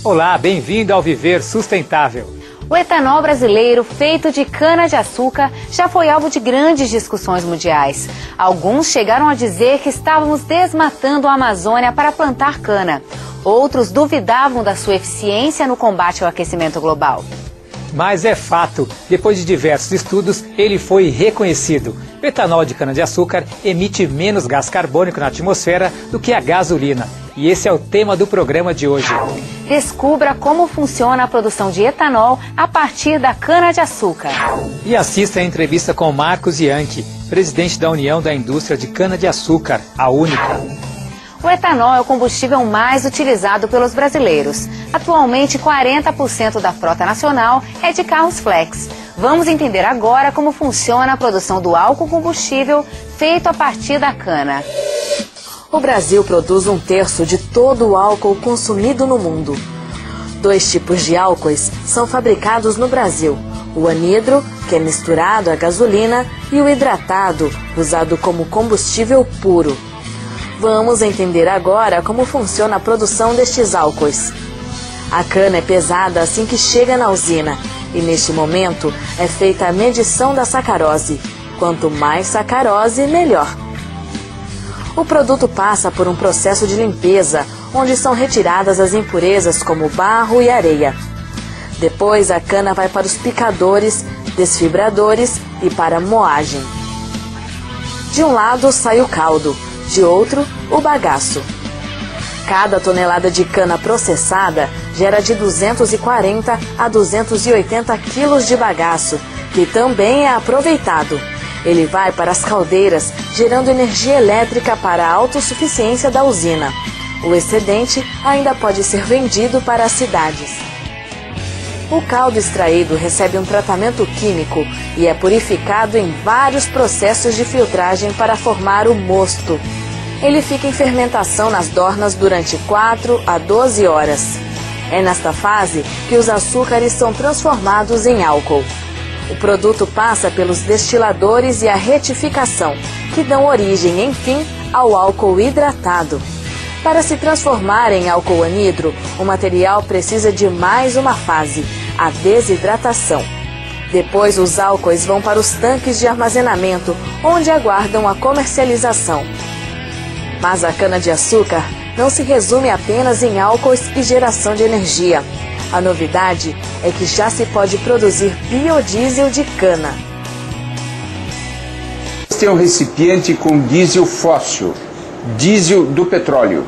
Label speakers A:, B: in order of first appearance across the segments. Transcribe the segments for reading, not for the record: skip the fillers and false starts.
A: Olá, bem-vindo ao Viver Sustentável.
B: O etanol brasileiro, feito de cana-de-açúcar, já foi alvo de grandes discussões mundiais. Alguns chegaram a dizer que estávamos desmatando a Amazônia para plantar cana. Outros duvidavam da sua eficiência no combate ao aquecimento global.
A: Mas é fato, depois de diversos estudos, ele foi reconhecido. O etanol de cana-de-açúcar emite menos gás carbônico na atmosfera do que a gasolina. E esse é o tema do programa de hoje.
B: Descubra como funciona a produção de etanol a partir da cana-de-açúcar.
A: E assista a entrevista com Marcos Yankee, presidente da União da Indústria de Cana-de-Açúcar, a Única.
B: O etanol é o combustível mais utilizado pelos brasileiros. Atualmente, 40% da frota nacional é de carros flex. Vamos entender agora como funciona a produção do álcool combustível feito a partir da cana. O Brasil produz 1/3 de todo o álcool consumido no mundo. 2 tipos de álcoois são fabricados no Brasil: o anidro, que é misturado à gasolina, e o hidratado, usado como combustível puro. Vamos entender agora como funciona a produção destes álcoois. A cana é pesada assim que chega na usina e, neste momento, é feita a medição da sacarose. Quanto mais sacarose, melhor. O produto passa por um processo de limpeza, onde são retiradas as impurezas como barro e areia. Depois, a cana vai para os picadores, desfibradores e para a moagem. De um lado sai o caldo, de outro, o bagaço. Cada tonelada de cana processada gera de 240 a 280 quilos de bagaço, que também é aproveitado. Ele vai para as caldeiras, gerando energia elétrica para a autossuficiência da usina. O excedente ainda pode ser vendido para as cidades. O caldo extraído recebe um tratamento químico e é purificado em vários processos de filtragem para formar o mosto. Ele fica em fermentação nas dornas durante 4 a 12 horas. É nesta fase que os açúcares são transformados em álcool. O produto passa pelos destiladores e a retificação, que dão origem, enfim, ao álcool hidratado. Para se transformar em álcool anidro, o material precisa de mais uma fase, a desidratação. Depois, os álcoois vão para os tanques de armazenamento, onde aguardam a comercialização. Mas a cana-de-açúcar não se resume apenas em álcoois e geração de energia. A novidade é que já se pode produzir biodiesel de cana.
C: Este é um recipiente com diesel fóssil, diesel do petróleo.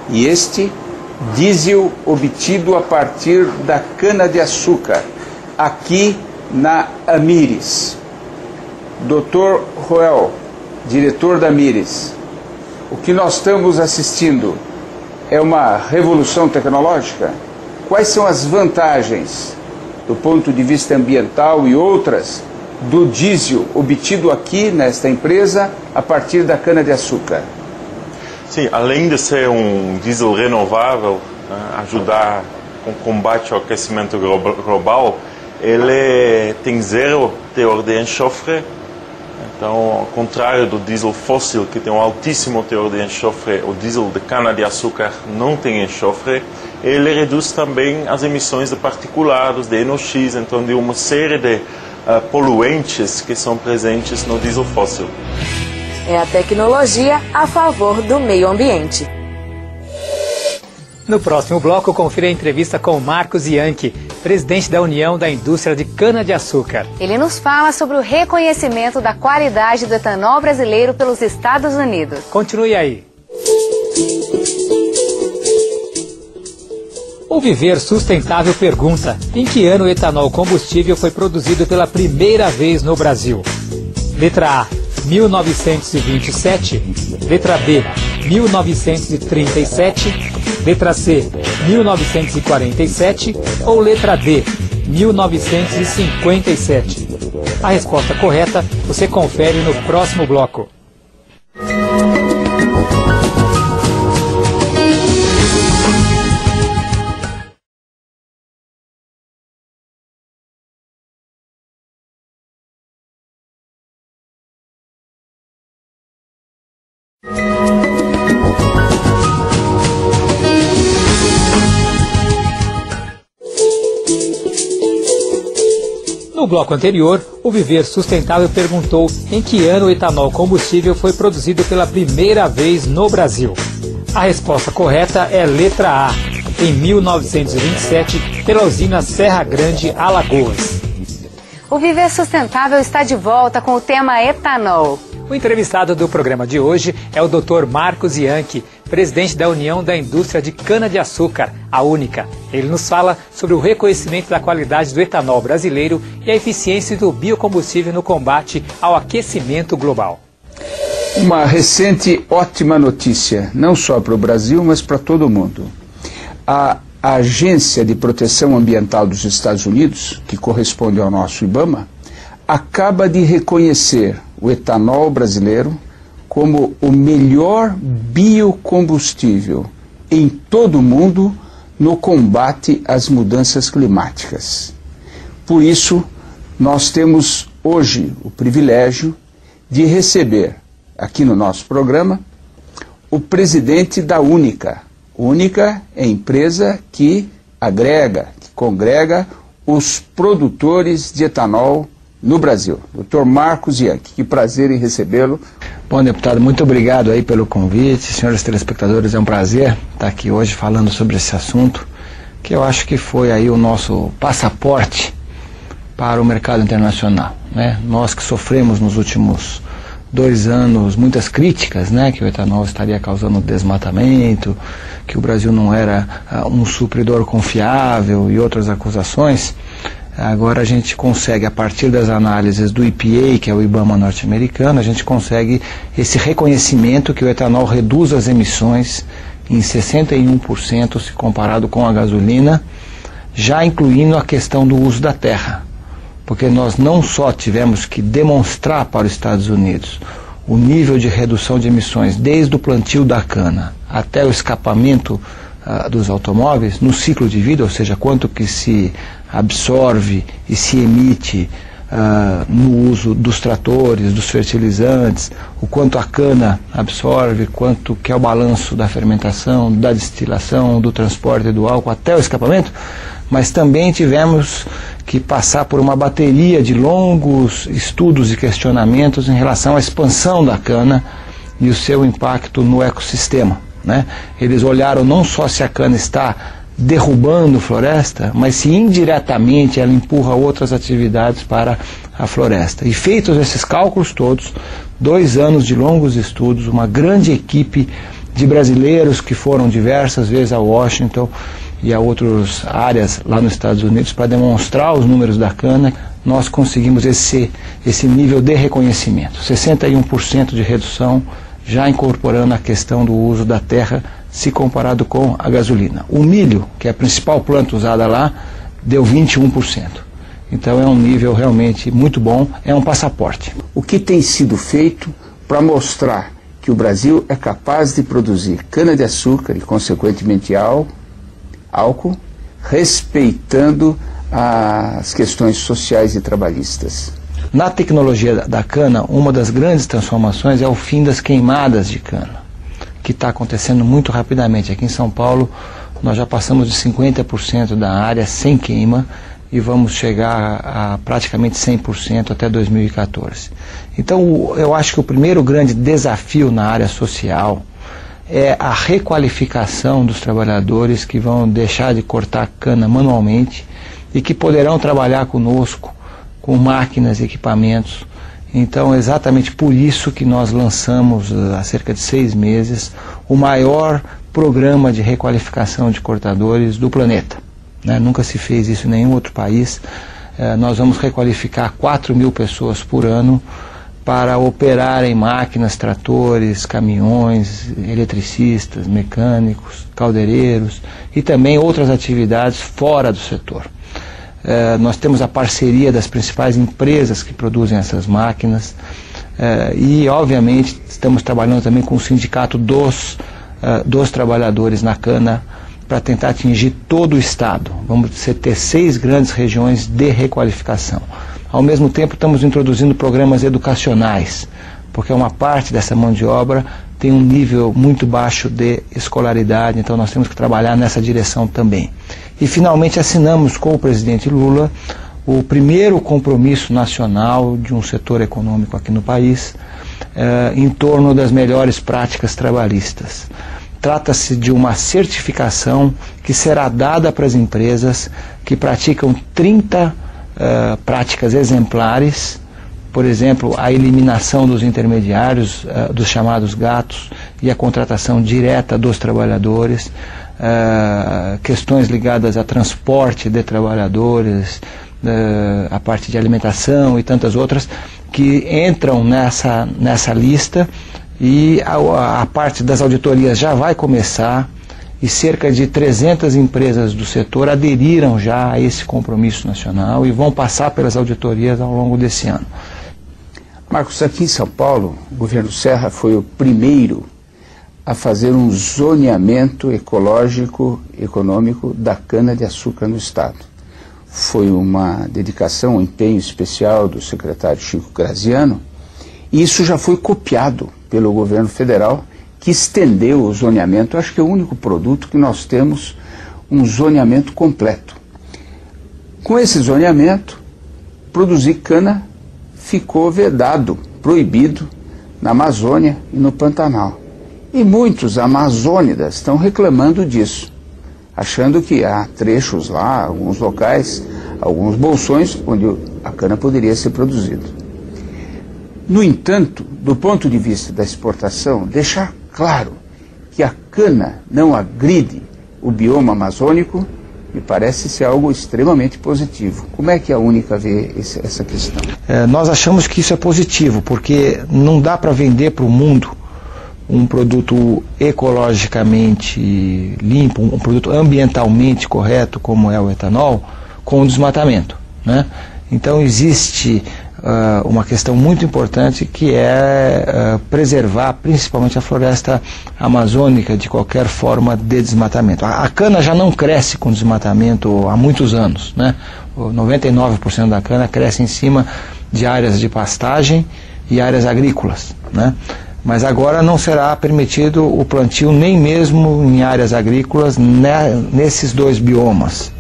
C: E este, diesel obtido a partir da cana-de-açúcar, aqui na Amyris. Dr. Roel, diretor da Amyris, o que nós estamos assistindo é uma revolução tecnológica? Quais são as vantagens, do ponto de vista ambiental e outras, do diesel obtido aqui nesta empresa a partir da cana-de-açúcar?
D: Sim, além de ser um diesel renovável, ajudar com o combate ao aquecimento global, ele tem zero teor de enxofre. Então, ao contrário do diesel fóssil, que tem um altíssimo teor de enxofre, o diesel de cana-de-açúcar não tem enxofre. Ele reduz também as emissões de particulados, de NOx, então de uma série de poluentes que são presentes no diesel fóssil.
B: É a tecnologia a favor do meio ambiente.
A: No próximo bloco, confira a entrevista com Marcos Yankee, presidente da União da Indústria de Cana-de-Açúcar.
B: Ele nos fala sobre o reconhecimento da qualidade do etanol brasileiro pelos Estados Unidos.
A: Continue aí. O Viver Sustentável pergunta: em que ano o etanol combustível foi produzido pela primeira vez no Brasil? Letra A, 1927. Letra B, 1937. Letra C, 1947. Ou letra D, 1957. A resposta correta você confere no próximo bloco. bloco anterior, o Viver Sustentável perguntou em que ano o etanol combustível foi produzido pela primeira vez no Brasil. A resposta correta é letra A, em 1927, pela usina Serra Grande, Alagoas.
B: O Viver Sustentável está de volta com o tema etanol.
A: O entrevistado do programa de hoje é o Dr. Marcos Yankee, presidente da União da Indústria de Cana-de-Açúcar, a Única. Ele nos fala sobre o reconhecimento da qualidade do etanol brasileiro e a eficiência do biocombustível no combate ao aquecimento global.
C: Uma recente ótima notícia, não só para o Brasil, mas para todo o mundo. A Agência de Proteção Ambiental dos Estados Unidos, que corresponde ao nosso IBAMA, acaba de reconhecer o etanol brasileiro como o melhor biocombustível em todo o mundo no combate às mudanças climáticas. Por isso, nós temos hoje o privilégio de receber aqui no nosso programa o presidente da Única. Única é a empresa que agrega, que congrega os produtores de etanol no Brasil. Dr. Marcos Yankee, que prazer em recebê-lo.
E: Bom, deputado, muito obrigado aí pelo convite. Senhores telespectadores, é um prazer estar aqui hoje falando sobre esse assunto, que eu acho que foi aí o nosso passaporte para o mercado internacional, né? Nós que sofremos nos últimos 2 anos muitas críticas, né, que o etanol estaria causando desmatamento, que o Brasil não era um supridor confiável e outras acusações. Agora a gente consegue, a partir das análises do EPA, que é o IBAMA norte-americano, a gente consegue esse reconhecimento que o etanol reduz as emissões em 61% se comparado com a gasolina, já incluindo a questão do uso da terra. Porque nós não só tivemos que demonstrar para os Estados Unidos o nível de redução de emissões desde o plantio da cana até o escapamento dos automóveis no ciclo de vida, ou seja, quanto que se absorve e se emite no uso dos tratores, dos fertilizantes, o quanto a cana absorve, quanto que é o balanço da fermentação, da destilação, do transporte do álcool até o escapamento, mas também tivemos que passar por uma bateria de longos estudos e questionamentos em relação à expansão da cana e o seu impacto no ecossistema, né? Eles olharam não só se a cana está derrubando floresta, mas se indiretamente ela empurra outras atividades para a floresta. E feitos esses cálculos todos, 2 anos de longos estudos, uma grande equipe de brasileiros que foram diversas vezes a Washington e a outras áreas lá nos Estados Unidos para demonstrar os números da cana, nós conseguimos esse nível de reconhecimento, 61% de redução, já incorporando a questão do uso da terra se comparado com a gasolina. O milho, que é a principal planta usada lá, deu 21%. Então é um nível realmente muito bom, é um passaporte.
C: O que tem sido feito para mostrar que o Brasil é capaz de produzir cana-de-açúcar e, consequentemente, álcool, respeitando as questões sociais e trabalhistas?
E: Na tecnologia da cana, uma das grandes transformações é o fim das queimadas de cana, que está acontecendo muito rapidamente. Aqui em São Paulo, nós já passamos de 50% da área sem queima e vamos chegar a praticamente 100% até 2014. Então, eu acho que o primeiro grande desafio na área social é a requalificação dos trabalhadores que vão deixar de cortar cana manualmente e que poderão trabalhar conosco com máquinas e equipamentos. Então, é exatamente por isso que nós lançamos, há cerca de 6 meses, o maior programa de requalificação de cortadores do planeta, né? Nunca se fez isso em nenhum outro país. Nós vamos requalificar 4.000 pessoas por ano para operarem máquinas, tratores, caminhões, eletricistas, mecânicos, caldeireiros e também outras atividades fora do setor. Nós temos a parceria das principais empresas que produzem essas máquinas e, obviamente, estamos trabalhando também com o sindicato dos trabalhadores na cana para tentar atingir todo o estado. Vamos ter 6 grandes regiões de requalificação. Ao mesmo tempo, estamos introduzindo programas educacionais, porque uma parte dessa mão de obra tem um nível muito baixo de escolaridade, então nós temos que trabalhar nessa direção também. E finalmente assinamos com o presidente Lula o primeiro compromisso nacional de um setor econômico aqui no país em torno das melhores práticas trabalhistas. Trata-se de uma certificação que será dada para as empresas que praticam 30 práticas exemplares, por exemplo, a eliminação dos intermediários, dos chamados gatos, e a contratação direta dos trabalhadores, questões ligadas a transporte de trabalhadores, a parte de alimentação e tantas outras, que entram nessa lista, e a parte das auditorias já vai começar, e cerca de 300 empresas do setor aderiram já a esse compromisso nacional e vão passar pelas auditorias ao longo desse ano.
C: Marcos, aqui em São Paulo, o governo Serra foi o primeiro a fazer um zoneamento ecológico, econômico da cana-de-açúcar no estado. Foi uma dedicação, um empenho especial do secretário Chico Graziano, e isso já foi copiado pelo governo federal, que estendeu o zoneamento. Acho que é o único produto que nós temos um zoneamento completo. Com esse zoneamento, produzir cana ficou vedado, proibido na Amazônia e no Pantanal. E muitos amazônidas estão reclamando disso, achando que há trechos lá, alguns locais, alguns bolsões onde a cana poderia ser produzida. No entanto, do ponto de vista da exportação, deixar claro que a cana não agride o bioma amazônico me parece ser algo extremamente positivo. Como é que a Única vê essa questão?
E: Nós achamos que isso é positivo, porque não dá para vender para o mundo um produto ecologicamente limpo, um produto ambientalmente correto, como é o etanol, com o desmatamento, né? Então existe uma questão muito importante, que é preservar principalmente a floresta amazônica de qualquer forma de desmatamento. A cana já não cresce com desmatamento há muitos anos, né? 99% da cana cresce em cima de áreas de pastagem e áreas agrícolas, né? Mas agora não será permitido o plantio nem mesmo em áreas agrícolas nesses dois biomas.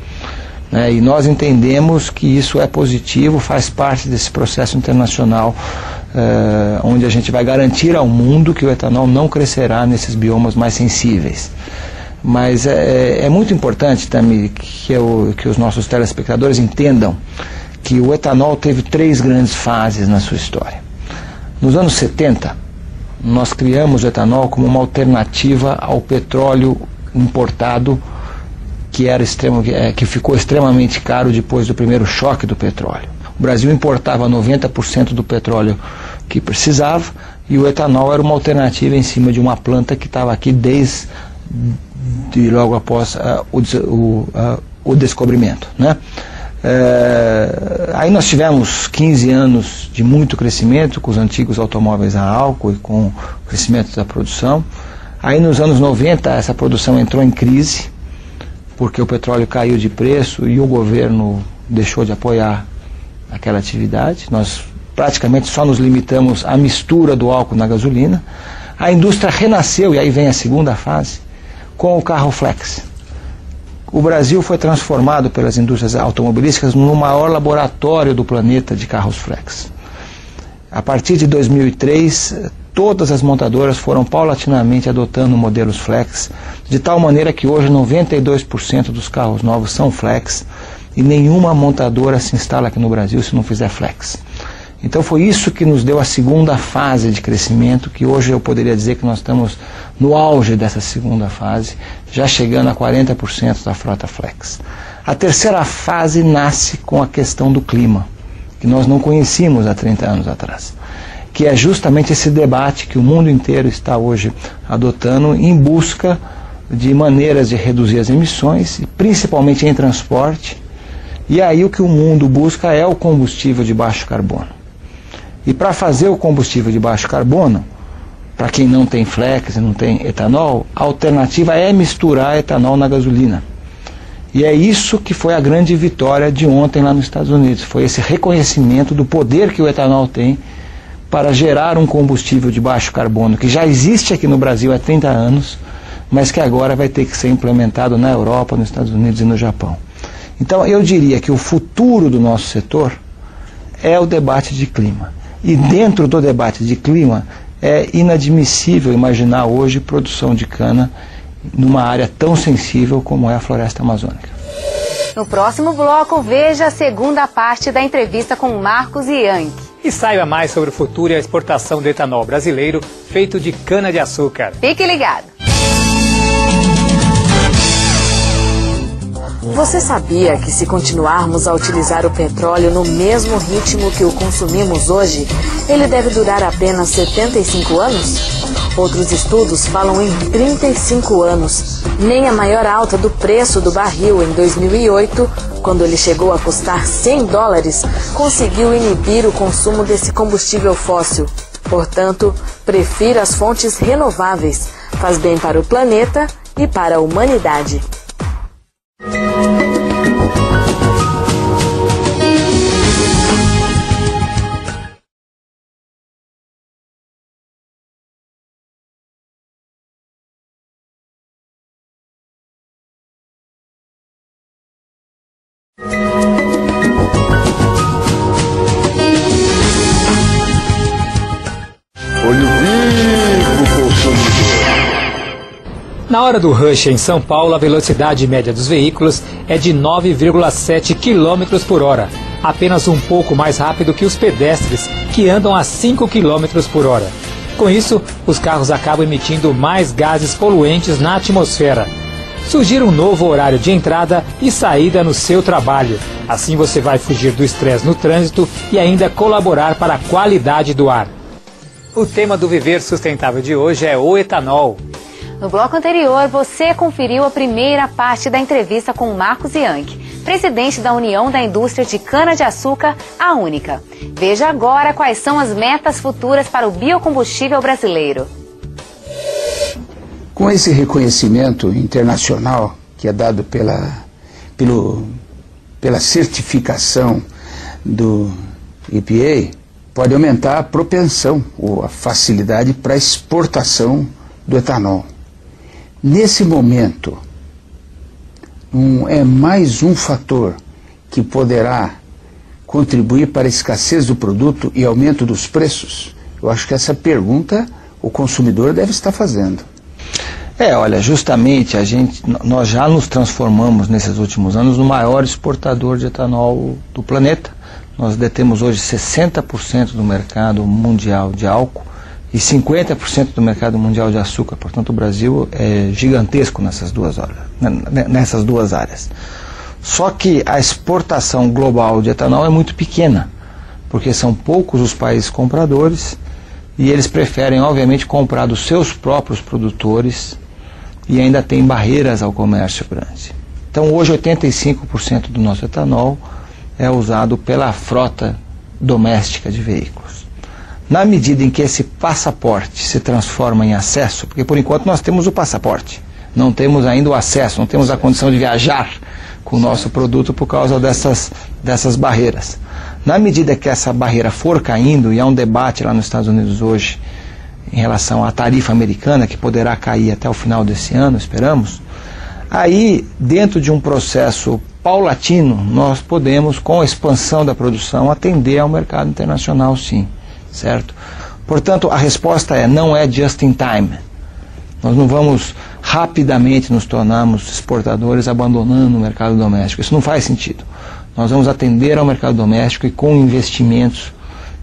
E: E nós entendemos que isso é positivo, faz parte desse processo internacional onde a gente vai garantir ao mundo que o etanol não crescerá nesses biomas mais sensíveis. Mas é muito importante também que os nossos telespectadores entendam que o etanol teve 3 grandes fases na sua história. Nos anos 70, nós criamos o etanol como uma alternativa ao petróleo importado, que ficou extremamente caro depois do primeiro choque do petróleo. O Brasil importava 90% do petróleo que precisava, e o etanol era uma alternativa em cima de uma planta que estava aqui desde logo após o descobrimento, né? Aí nós tivemos 15 anos de muito crescimento com os antigos automóveis a álcool e com o crescimento da produção. Aí nos anos 90 essa produção entrou em crise, porque o petróleo caiu de preço e o governo deixou de apoiar aquela atividade. Nós praticamente só nos limitamos à mistura do álcool na gasolina. A indústria renasceu, e aí vem a segunda fase, com o carro flex. O Brasil foi transformado pelas indústrias automobilísticas no maior laboratório do planeta de carros flex. A partir de 2003, todas as montadoras foram paulatinamente adotando modelos flex, de tal maneira que hoje 92% dos carros novos são flex, e nenhuma montadora se instala aqui no Brasil se não fizer flex. Então foi isso que nos deu a segunda fase de crescimento, que hoje eu poderia dizer que nós estamos no auge dessa segunda fase, já chegando a 40% da frota flex. A terceira fase nasce com a questão do clima, que nós não conhecíamos há 30 anos atrás, que é justamente esse debate que o mundo inteiro está hoje adotando em busca de maneiras de reduzir as emissões, principalmente em transporte. E aí o que o mundo busca é o combustível de baixo carbono. E para fazer o combustível de baixo carbono, para quem não tem flex e não tem etanol, a alternativa é misturar etanol na gasolina. E é isso que foi a grande vitória de ontem lá nos Estados Unidos. Foi esse reconhecimento do poder que o etanol tem para gerar um combustível de baixo carbono, que já existe aqui no Brasil há 30 anos, mas que agora vai ter que ser implementado na Europa, nos Estados Unidos e no Japão. Então eu diria que o futuro do nosso setor é o debate de clima. E dentro do debate de clima é inadmissível imaginar hoje produção de cana numa área tão sensível como é a floresta amazônica.
B: No próximo bloco, veja a segunda parte da entrevista com Marcos Yankee.
A: E saiba mais sobre o futuro e a exportação do etanol brasileiro feito de cana-de-açúcar.
B: Fique ligado!
F: Você sabia que se continuarmos a utilizar o petróleo no mesmo ritmo que o consumimos hoje, ele deve durar apenas 75 anos? Outros estudos falam em 35 anos. Nem a maior alta do preço do barril em 2008, quando ele chegou a custar $100, conseguiu inibir o consumo desse combustível fóssil. Portanto, prefira as fontes renováveis. Faz bem para o planeta e para a humanidade.
C: Olho vivo, consumidor.
A: Na hora do rush em São Paulo, a velocidade média dos veículos é de 9,7 km por hora, apenas um pouco mais rápido que os pedestres, que andam a 5 km por hora. Com isso, os carros acabam emitindo mais gases poluentes na atmosfera. Sugira um novo horário de entrada e saída no seu trabalho. Assim você vai fugir do estresse no trânsito e ainda colaborar para a qualidade do ar. O tema do Viver Sustentável de hoje é o etanol.
B: No bloco anterior, você conferiu a primeira parte da entrevista com Marcos Yankee, presidente da União da Indústria de Cana-de-Açúcar, a Única. Veja agora quais são as metas futuras para o biocombustível brasileiro.
C: Com esse reconhecimento internacional que é dado pela certificação do EPA, pode aumentar a propensão ou a facilidade para a exportação do etanol. Nesse momento, é mais um fator que poderá contribuir para a escassez do produto e aumento dos preços? Eu acho que essa pergunta o consumidor deve estar fazendo.
E: Olha, justamente nós já nos transformamos nesses últimos anos no maior exportador de etanol do planeta. Nós detemos hoje 60% do mercado mundial de álcool e 50% do mercado mundial de açúcar. Portanto, o Brasil é gigantesco nessas duas áreas. Só que a exportação global de etanol é muito pequena, porque são poucos os países compradores e eles preferem, obviamente, comprar dos seus próprios produtores e ainda tem barreiras ao comércio grande. Então, hoje, 85% do nosso etanol é usado pela frota doméstica de veículos. Na medida em que esse passaporte se transforma em acesso, porque por enquanto nós temos o passaporte, não temos ainda o acesso, não temos a condição de viajar com o nosso produto por causa dessas barreiras. Na medida que essa barreira for caindo, e há um debate lá nos Estados Unidos hoje em relação à tarifa americana, que poderá cair até o final desse ano, esperamos, aí, dentro de um processo paulatino, nós podemos, com a expansão da produção, atender ao mercado internacional, sim, certo? Portanto, a resposta não é just in time. Nós não vamos rapidamente nos tornarmos exportadores abandonando o mercado doméstico. Isso não faz sentido. Nós vamos atender ao mercado doméstico e com investimentos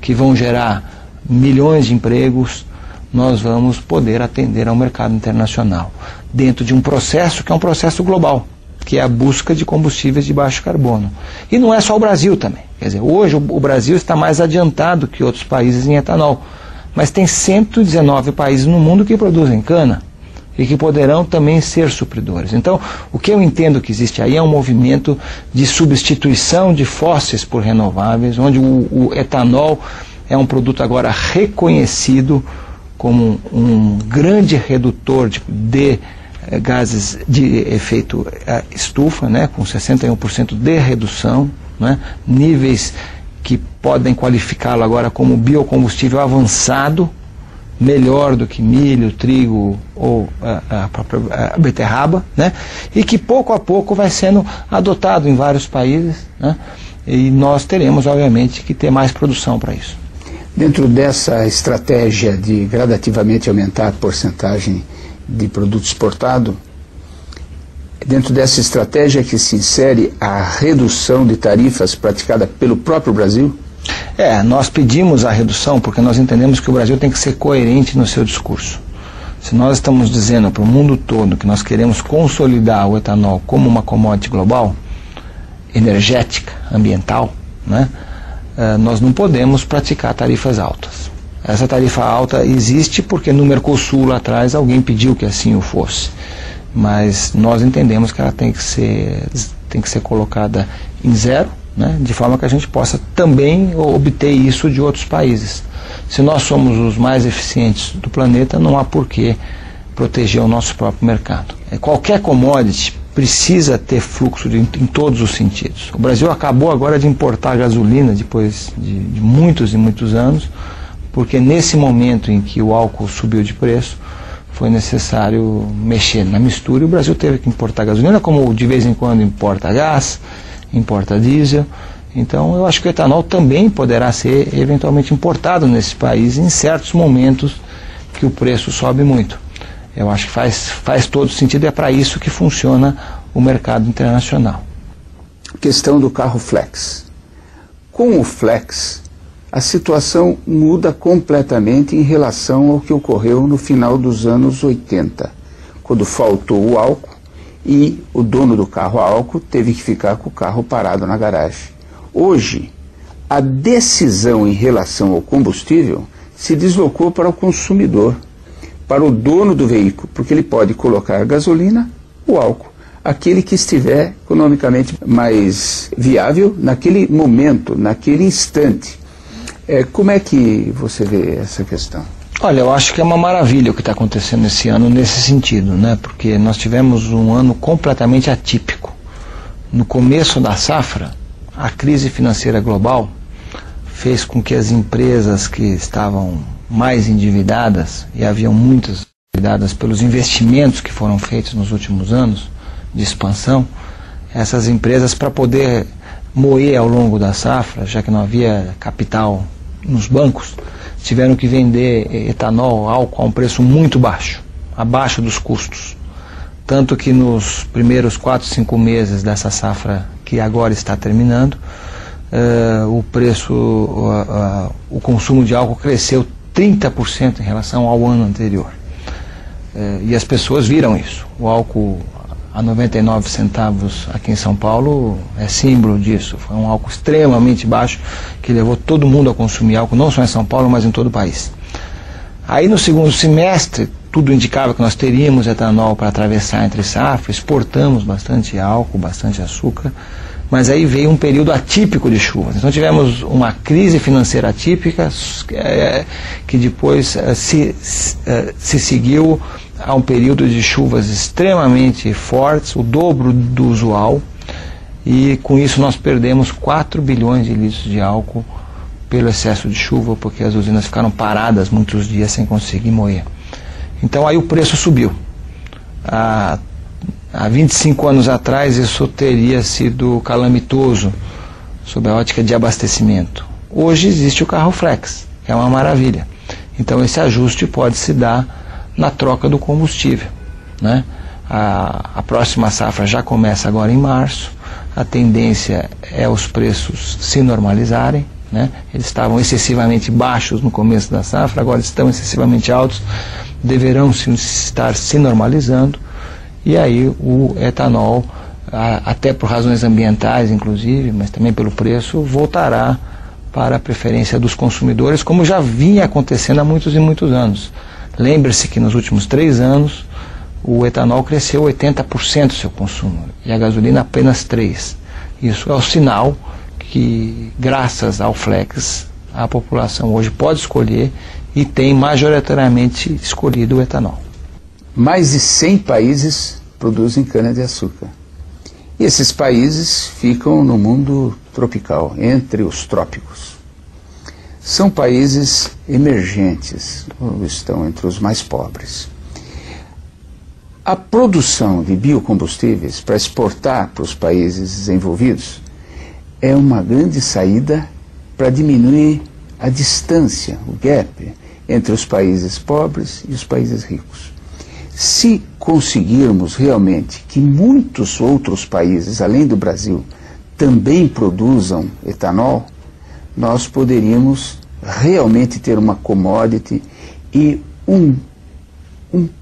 E: que vão gerar milhões de empregos, nós vamos poder atender ao mercado internacional, dentro de um processo que é um processo global, que é a busca de combustíveis de baixo carbono. E não é só o Brasil também. Quer dizer, hoje o Brasil está mais adiantado que outros países em etanol, mas tem 119 países no mundo que produzem cana e que poderão também ser supridores. Então, o que eu entendo que existe aí é um movimento de substituição de fósseis por renováveis, onde o etanol é um produto agora reconhecido como um grande redutor de gases de efeito estufa, né, com 61% de redução, né, níveis que podem qualificá-lo agora como biocombustível avançado, melhor do que milho, trigo ou a própria beterraba, né? E que pouco a pouco vai sendo adotado em vários países, né? E nós teremos, obviamente, que ter mais produção para isso.
C: Dentro dessa estratégia de gradativamente aumentar a porcentagem de produto exportado, dentro dessa estratégia que se insere a redução de tarifas praticada pelo próprio Brasil?
E: Nós pedimos a redução porque nós entendemos que o Brasil tem que ser coerente no seu discurso. Se nós estamos dizendo para o mundo todo que nós queremos consolidar o etanol como uma commodity global, energética, ambiental, né, nós não podemos praticar tarifas altas. Essa tarifa alta existe porque no Mercosul lá atrás alguém pediu que assim o fosse. Mas nós entendemos que ela tem que ser colocada em zero, né, de forma que a gente possa também obter isso de outros países. Se nós somos os mais eficientes do planeta, não há por que proteger o nosso próprio mercado. Qualquer commodity precisa ter fluxo em todos os sentidos. O Brasil acabou agora de importar gasolina depois de muitos e muitos anos, porque nesse momento em que o álcool subiu de preço, foi necessário mexer na mistura e o Brasil teve que importar gasolina, como de vez em quando importa gás, importa diesel. Então eu acho que o etanol também poderá ser eventualmente importado nesse país em certos momentos que o preço sobe muito. Eu acho que faz todo sentido e é para isso que funciona o mercado internacional.
C: Questão do carro flex. Com o flex, a situação muda completamente em relação ao que ocorreu no final dos anos 80, quando faltou o álcool e o dono do carro a álcool teve que ficar com o carro parado na garagem. Hoje, a decisão em relação ao combustível se deslocou para o consumidor, para o dono do veículo, porque ele pode colocar a gasolina ou álcool, aquele que estiver economicamente mais viável naquele momento, naquele instante. Como é que você vê essa questão?
E: Olha, eu acho que é uma maravilha o que está acontecendo esse ano nesse sentido, né? Porque nós tivemos um ano completamente atípico. No começo da safra, a crise financeira global fez com que as empresas que estavam mais endividadas, e haviam muitas endividadas pelos investimentos que foram feitos nos últimos anos de expansão, essas empresas, para poder moer ao longo da safra, já que não havia capital nos bancos, tiveram que vender etanol, álcool a um preço muito baixo, abaixo dos custos. Tanto que nos primeiros 4, 5 meses dessa safra que agora está terminando, o consumo de álcool cresceu 30% em relação ao ano anterior. E as pessoas viram isso. O álcool a 99 centavos aqui em São Paulo é símbolo disso. Foi um álcool extremamente baixo que levou todo mundo a consumir álcool, não só em São Paulo, mas em todo o país. Aí no segundo semestre, tudo indicava que nós teríamos etanol para atravessar entre safra, exportamos bastante álcool, bastante açúcar, mas aí veio um período atípico de chuvas. Então tivemos uma crise financeira atípica que depois se seguiu a um período de chuvas extremamente fortes, o dobro do usual, e com isso nós perdemos 4 bilhões de litros de álcool pelo excesso de chuva, porque as usinas ficaram paradas muitos dias sem conseguir moer. Então aí o preço subiu. Há 25 anos atrás isso teria sido calamitoso sob a ótica de abastecimento. Hoje existe o carro flex, que é uma maravilha. Então esse ajuste pode se dar na troca do combustível, né? A próxima safra já começa agora em março, a tendência é os preços se normalizarem, né? Eles estavam excessivamente baixos no começo da safra, agora estão excessivamente altos, deverão estar se normalizando, e aí o etanol, até por razões ambientais inclusive, mas também pelo preço, voltará para a preferência dos consumidores, como já vinha acontecendo há muitos e muitos anos. Lembre-se que nos últimos 3 anos o etanol cresceu 80% do seu consumo e a gasolina apenas 3%. Isso é o sinal que, graças ao flex, a população hoje pode escolher e tem majoritariamente escolhido o etanol.
C: Mais de 100 países produzem cana-de-açúcar. E esses países ficam no mundo tropical, entre os trópicos. são países emergentes, ou estão entre os mais pobres. A produção de biocombustíveis para exportar para os países desenvolvidos é uma grande saída para diminuir a distância, o gap, entre os países pobres e os países ricos. Se conseguirmos realmente que muitos outros países, além do Brasil, também produzam etanol, nós poderíamos realmente ter uma commodity e um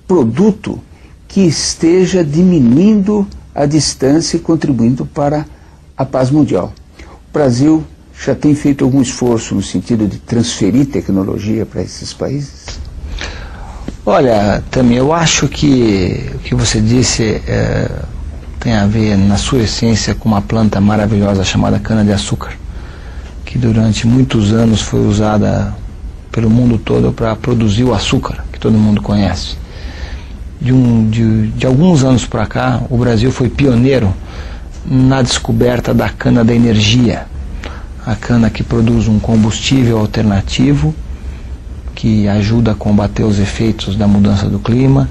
C: produto que esteja diminuindo a distância e contribuindo para a paz mundial. O Brasil já tem feito algum esforço no sentido de transferir tecnologia para esses países?
E: Olha, Tami, eu acho que o que você disse tem a ver, na sua essência, com uma planta maravilhosa chamada cana-de-açúcar, que durante muitos anos foi usada pelo mundo todo para produzir o açúcar, que todo mundo conhece. De alguns anos para cá, o Brasil foi pioneiro na descoberta da cana da energia, a cana que produz um combustível alternativo que ajuda a combater os efeitos da mudança do clima,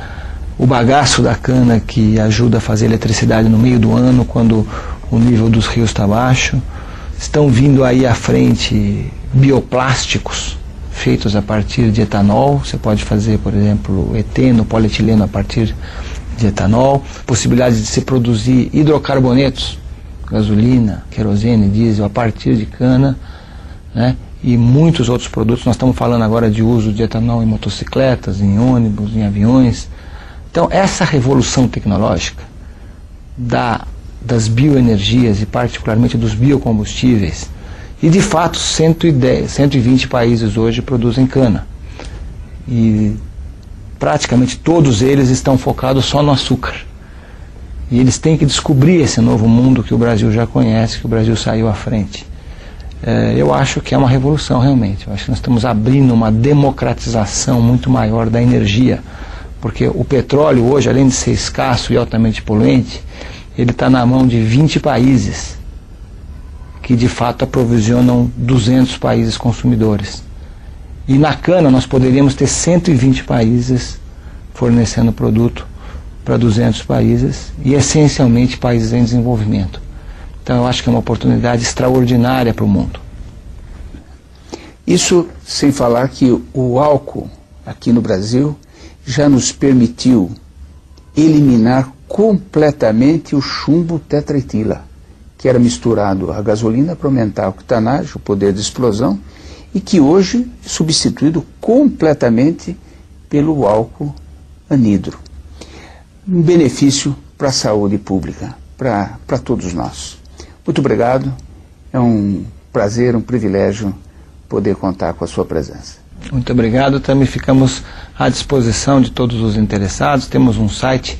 E: o bagaço da cana que ajuda a fazer eletricidade no meio do ano quando o nível dos rios está baixo. Estão vindo aí à frente bioplásticos feitos a partir de etanol. Você pode fazer, por exemplo, eteno, polietileno a partir de etanol. Possibilidade de se produzir hidrocarbonetos, gasolina, querosene, diesel a partir de cana, né? E muitos outros produtos. Nós estamos falando agora de uso de etanol em motocicletas, em ônibus, em aviões. Então, essa revolução tecnológica das bioenergias e particularmente dos biocombustíveis, e de fato 120 países hoje produzem cana, e praticamente todos eles estão focados só no açúcar, e eles têm que descobrir esse novo mundo que o Brasil já conhece, que o Brasil saiu à frente. Eu acho que é uma revolução realmente. Eu acho que nós estamos abrindo uma democratização muito maior da energia, porque o petróleo hoje, além de ser escasso e altamente poluente, ele está na mão de 20 países que de fato aprovisionam 200 países consumidores. E na cana nós poderíamos ter 120 países fornecendo produto para 200 países e essencialmente países em desenvolvimento. Então eu acho que é uma oportunidade extraordinária para o mundo.
C: Isso sem falar que o álcool aqui no Brasil já nos permitiu eliminar completamente o chumbo tetraetila, que era misturado à gasolina para aumentar a octanagem, o poder de explosão, e que hoje é substituído completamente pelo álcool anidro. Um benefício para a saúde pública, para todos nós. Muito obrigado, é um prazer, um privilégio poder contar com a sua presença.
E: Muito obrigado, também ficamos à disposição de todos os interessados. Temos um site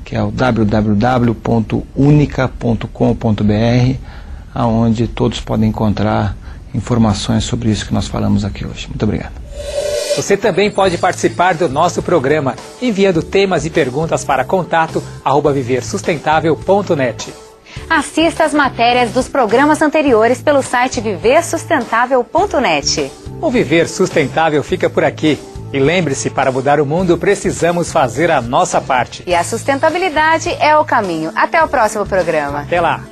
E: que é o www.unica.com.br, onde todos podem encontrar informações sobre isso que nós falamos aqui hoje. Muito obrigado.
A: Você também pode participar do nosso programa, enviando temas e perguntas para contato@viversustentável.net.
B: Assista as matérias dos programas anteriores pelo site viversustentável.net.
A: O Viver Sustentável fica por aqui. E lembre-se, para mudar o mundo, precisamos fazer a nossa parte.
B: E a sustentabilidade é o caminho. Até o próximo programa.
A: Até lá.